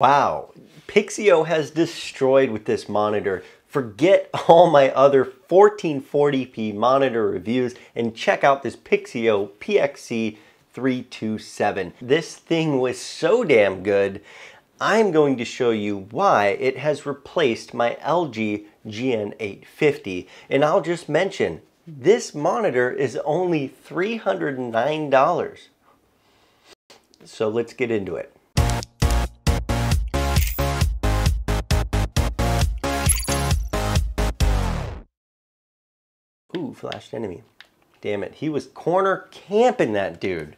Wow, Pixio has destroyed with this monitor. Forget all my other 1440p monitor reviews and check out this Pixio PXC327. This thing was so damn good, I'm going to show you why it has replaced my LG GN850. And I'll just mention, this monitor is only $309. So let's get into it. Ooh, flashed enemy. Damn it. He was corner camping, that dude.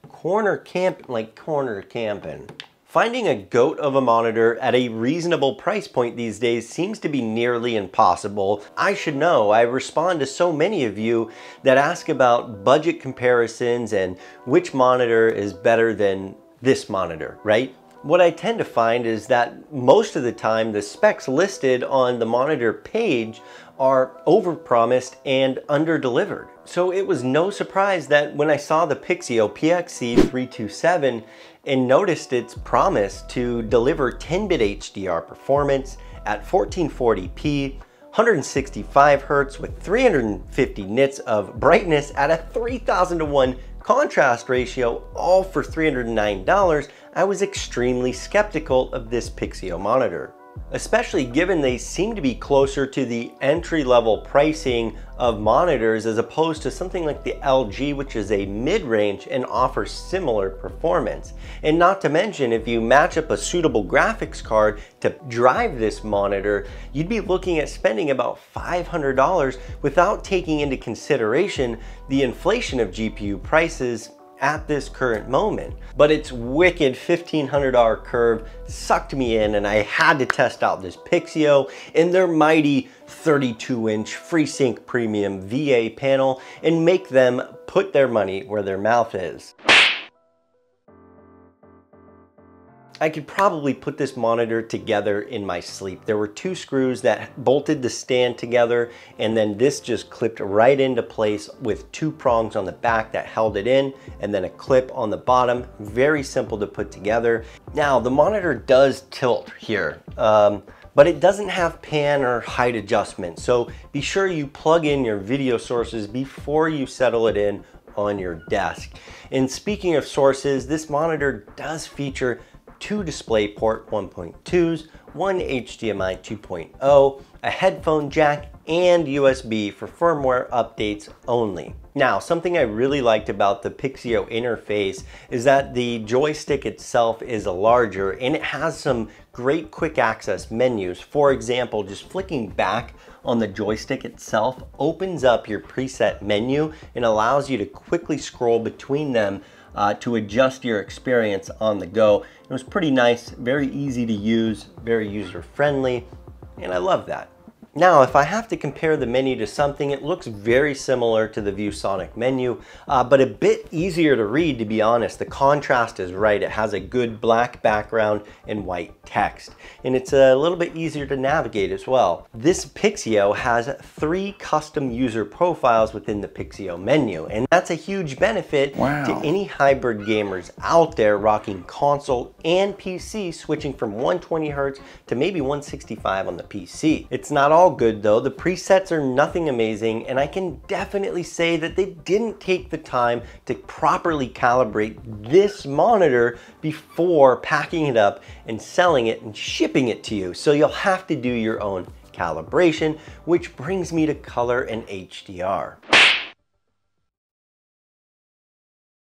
Corner camping. Finding a goat of a monitor at a reasonable price point these days seems to be nearly impossible. I should know. I respond to so many of you that ask about budget comparisons and which monitor is better than this monitor, right? What I tend to find is that most of the time the specs listed on the monitor page are overpromised and underdelivered. So it was no surprise that when I saw the Pixio PXC327 and noticed its promise to deliver 10-bit HDR performance at 1440p, 165 Hz with 350 nits of brightness at a 3000:1 contrast ratio, all for $309, I was extremely skeptical of this Pixio monitor. Especially given they seem to be closer to the entry-level pricing of monitors as opposed to something like the LG, which is a mid-range and offers similar performance. And not to mention, if you match up a suitable graphics card to drive this monitor, you'd be looking at spending about $500 without taking into consideration the inflation of GPU prices at this current moment. But its wicked $1,500 curve sucked me in, and I had to test out this Pixio and their mighty 32-inch FreeSync Premium VA panel and make them put their money where their mouth is. I could probably put this monitor together in my sleep. There were two screws that bolted the stand together, and then this just clipped right into place with two prongs on the back that held it in, and then a clip on the bottom. Very simple to put together. Now, the monitor does tilt here, but it doesn't have pan or height adjustment. So be sure you plug in your video sources before you settle it in on your desk. And speaking of sources, this monitor does feature two DisplayPort 1.2s, one HDMI 2.0, a headphone jack, and USB for firmware updates only. Now, something I really liked about the Pixio interface is that the joystick itself is larger and it has some great quick access menus. For example, just flicking back on the joystick itself opens up your preset menu and allows you to quickly scroll between them to adjust your experience on the go. It was pretty nice, very easy to use, very user-friendly, and I love that. Now, if I have to compare the menu to something, it looks very similar to the ViewSonic menu, but a bit easier to read, to be honest. The contrast is right. It has a good black background and white text, and it's a little bit easier to navigate as well. This Pixio has 3 custom user profiles within the Pixio menu, and that's a huge benefit to any hybrid gamers out there rocking console and PC, switching from 120 Hz to maybe 165 on the PC. It's not all good though. The presets are nothing amazing, and I can definitely say that they didn't take the time to properly calibrate this monitor before packing it up and selling it and shipping it to you. So you'll have to do your own calibration, which brings me to color and HDR.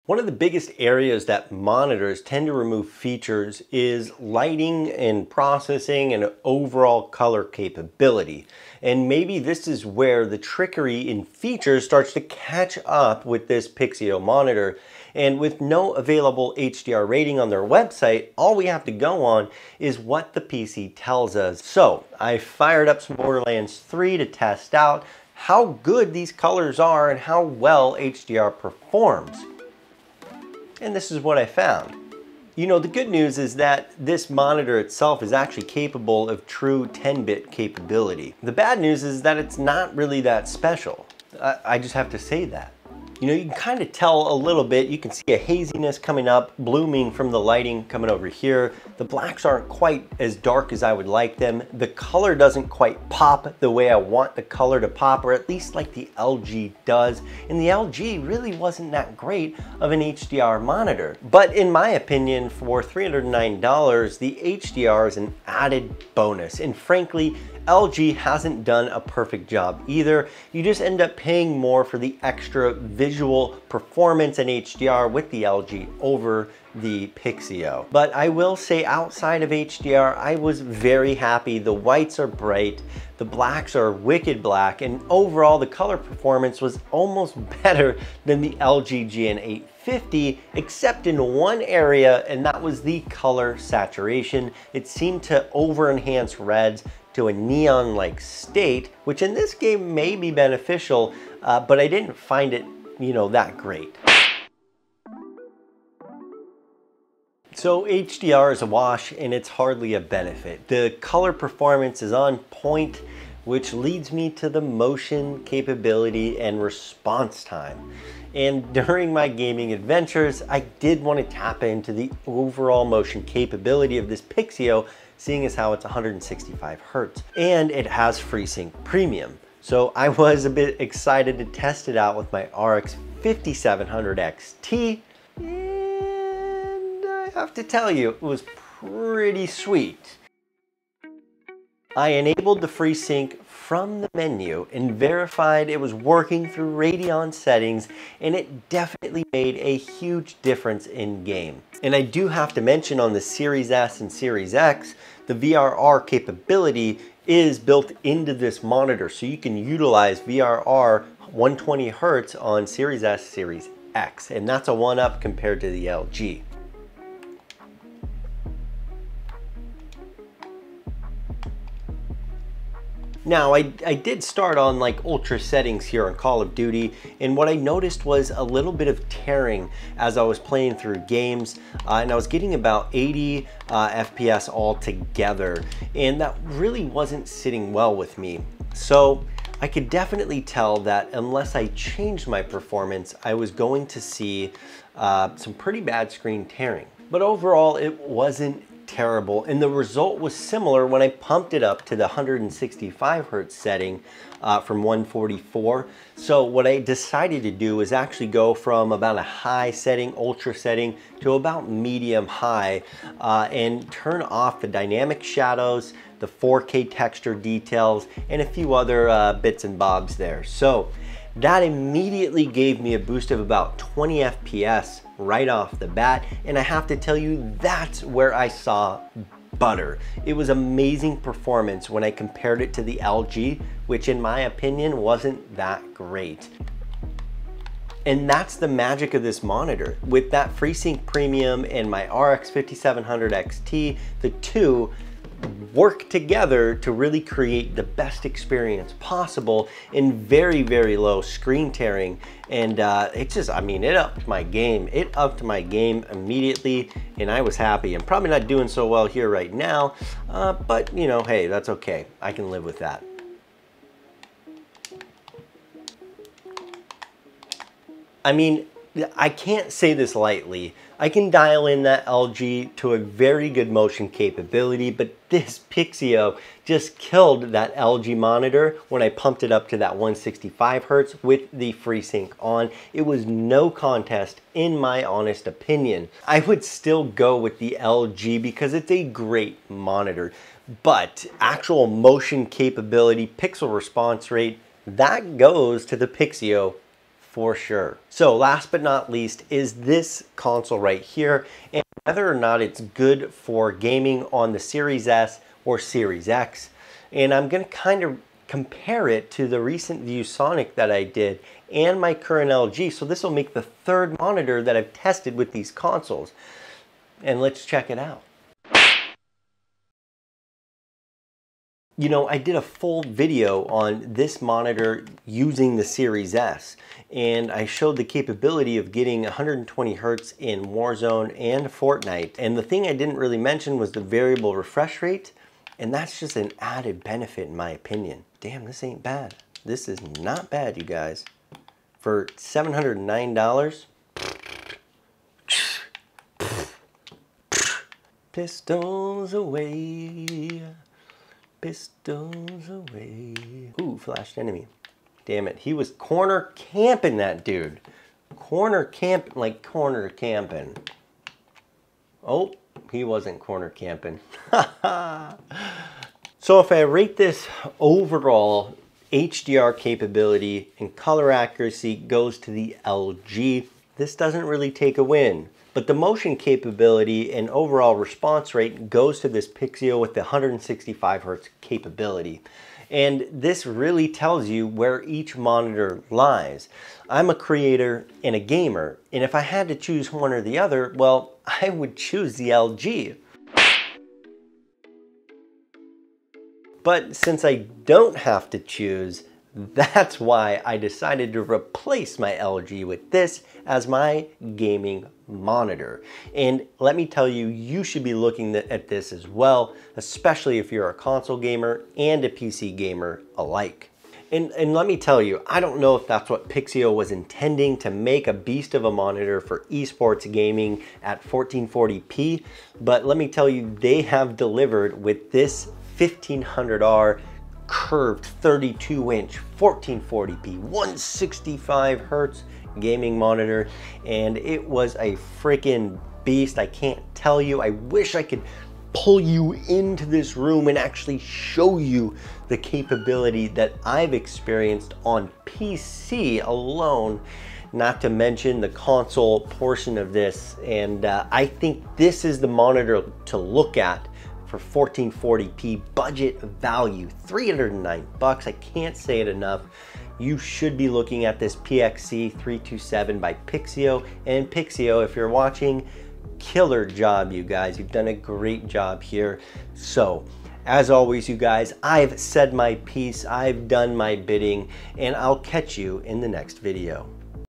One of the biggest areas that monitors tend to remove features is lighting and processing and overall color capability. And maybe this is where the trickery in features starts to catch up with this Pixio monitor. And with no available HDR rating on their website, all we have to go on is what the PC tells us. So I fired up some Borderlands 3 to test out how good these colors are and how well HDR performs. And this is what I found. You know, the good news is that this monitor itself is actually capable of true 10-bit capability. The bad news is that it's not really that special. I just have to say that. You know, you can kind of tell a little bit. You can see a haziness coming up, blooming from the lighting coming over here. The blacks aren't quite as dark as I would like them. The color doesn't quite pop the way I want the color to pop, or at least like the LG does. And the LG really wasn't that great of an HDR monitor. But in my opinion, for $309, the HDR is an added bonus. And frankly, LG hasn't done a perfect job either. You just end up paying more for the extra visual performance and HDR with the LG over the Pixio. But I will say, outside of HDR, I was very happy. The whites are bright, the blacks are wicked black, and overall the color performance was almost better than the LG GN850, except in one area, and that was the color saturation. It seemed to over enhance reds to a neon-like state, which in this game may be beneficial, but I didn't find it, you know, that great. So HDR is a wash and it's hardly a benefit. The color performance is on point, which leads me to the motion capability and response time. And during my gaming adventures, I did want to tap into the overall motion capability of this Pixio, seeing as how it's 165 Hertz and it has FreeSync Premium. So I was a bit excited to test it out with my RX 5700 XT, and I have to tell you, it was pretty sweet. I enabled the FreeSync from the menu and verified it was working through Radeon settings, and it definitely made a huge difference in game. And I do have to mention, on the Series S and Series X, the VRR capability is built into this monitor, so you can utilize VRR 120 Hertz on Series S, Series X, and that's a one-up compared to the LG. Now, I did start on like ultra settings here on Call of Duty, and what I noticed was a little bit of tearing as I was playing through games, and I was getting about 80 FPS altogether, and that really wasn't sitting well with me. So I could definitely tell that unless I changed my performance, I was going to see some pretty bad screen tearing. But overall, it wasn't terrible, and the result was similar when I pumped it up to the 165 Hertz setting from 144. So what I decided to do is actually go from about a high setting, ultra setting, to about medium high, and turn off the dynamic shadows, the 4K texture details, and a few other bits and bobs there. So that immediately gave me a boost of about 20 FPS right off the bat, and I have to tell you, that's where I saw butter. It was amazing performance when I compared it to the LG, which in my opinion wasn't that great. And that's the magic of this monitor. With that FreeSync Premium and my RX 5700 XT, the two work together to really create the best experience possible in very, very low screen tearing. And it just, I mean, it upped my game. It upped my game immediately, and I was happy. I'm probably not doing so well here right now, but you know, hey, that's okay. I can live with that. I mean, I can't say this lightly. I can dial in that LG to a very good motion capability, but this Pixio just killed that LG monitor when I pumped it up to that 165 Hertz with the FreeSync on. It was no contest in my honest opinion. I would still go with the LG because it's a great monitor, but actual motion capability, pixel response rate, that goes to the Pixio for sure. So last but not least is this console right here, and whether or not it's good for gaming on the Series S or Series X. And I'm going to kind of compare it to the recent ViewSonic that I did and my current LG. So this will make the third monitor that I've tested with these consoles. And let's check it out. You know, I did a full video on this monitor using the Series S, and I showed the capability of getting 120 Hertz in Warzone and Fortnite. And the thing I didn't really mention was the variable refresh rate, and that's just an added benefit in my opinion. Damn, this ain't bad. This is not bad, you guys. For for $709. Pistols away, pistols away. Ooh, flashed enemy. Damn it, he was corner camping, that dude. Corner camp, like corner camping. Oh, he wasn't corner camping. So if I rate this overall, HDR capability and color accuracy goes to the LG. This doesn't really take a win. But the motion capability and overall response rate goes to this Pixio with the 165 Hz capability. And this really tells you where each monitor lies. I'm a creator and a gamer, and if I had to choose one or the other, well, I would choose the LG. But since I don't have to choose, that's why I decided to replace my LG with this as my gaming monitor. And let me tell you, you should be looking at this as well, especially if you're a console gamer and a PC gamer alike. And let me tell you, I don't know if that's what Pixio was intending, to make a beast of a monitor for esports gaming at 1440p, but let me tell you, they have delivered with this 1500R curved 32-inch 1440p 165 Hz gaming monitor, and it was a freaking beast. I can't tell you. I wish I could pull you into this room and actually show you the capability that I've experienced on PC alone, not to mention the console portion of this. And I think this is the monitor to look at for 1440p budget value, $309. I can't say it enough. You should be looking at this PXC327 by Pixio. And Pixio, if you're watching, killer job, you guys. You've done a great job here. So, as always, you guys, I've said my piece, I've done my bidding, and I'll catch you in the next video.